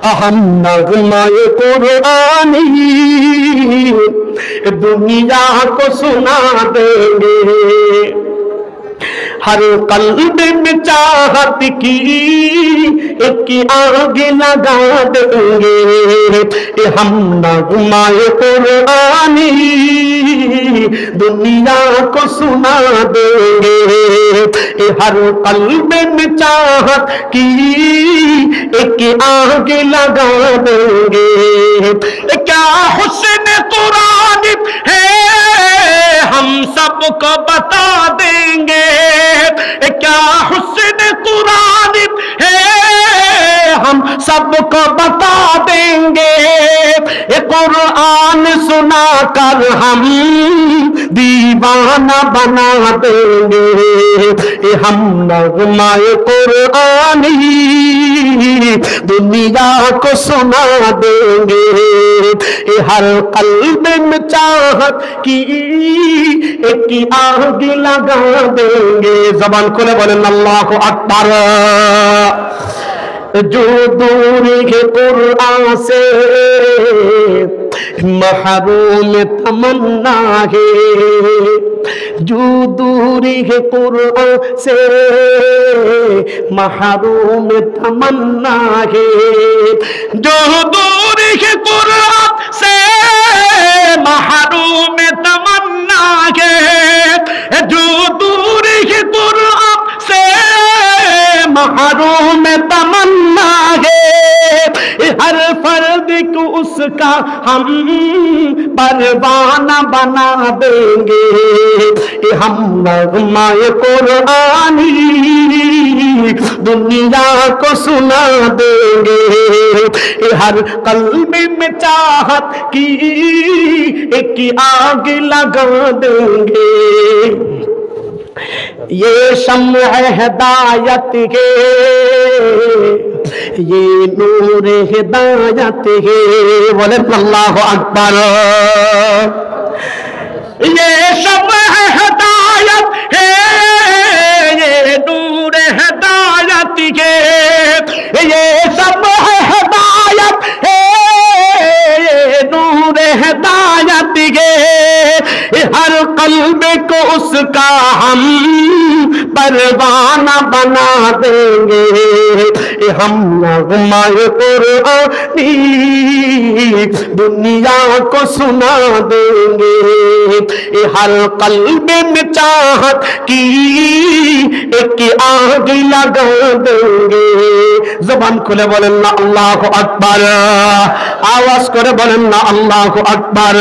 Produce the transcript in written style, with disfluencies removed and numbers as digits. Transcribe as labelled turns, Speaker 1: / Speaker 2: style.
Speaker 1: हम नगमाए कुरानी दुनिया को सुना देंगे। हर कल्ब में चाहत की एक आग लगा देंगे। हम नगमाए कुरानी दुनिया को सुना देंगे। हर कल्ब में चाहत की एक आग लगा देंगे। क्या हुस्न कुरान है हम सबको बता देंगे। क्या हुस्न कुरान है हम सबको बता देंगे। ये कुरान सुना कर हम दीवाना बना देंगे। हम नगमाए कुरानी दुनिया को सुना देंगे। हर कल्ब में चाहत की एक आग लगा देंगे। ज़बान खोले बोलें अल्लाहु अकबर। जो दूर है कुरान से महरूम तमन्ना है। जो दूर है कुरान से महरूम तमन्ना है। जो दूर है कुरान से महरूम तमन्ना है। जो दूर है कुरान से महरूम तमन्ना है। हर फर्द को उसका हम परवाना बना देंगे। हम नगमाए कुरानी दुनिया को सुना देंगे। हर कल्ब में चाहत की एक आग लगा देंगे। ये शम्अ हिदायत है ये नूर हिदायत है। बोले अल्लाहु अकबर। ये शम्अ हिदायत है ये नूर हिदायत है। ये शम्अ हिदायत है ये नूर हिदायत है। हर कल्ब को उसका हम परवाना बना देंगे। हम नगमाए कुरानी दुनिया को सुना देंगे। हर कल्ब में चाहत की एक आग लगा देंगे। ज़बान खुले बोलें ना अल्लाहु अकबर। आवाज करे बोलें ना अल्लाहु अकबर।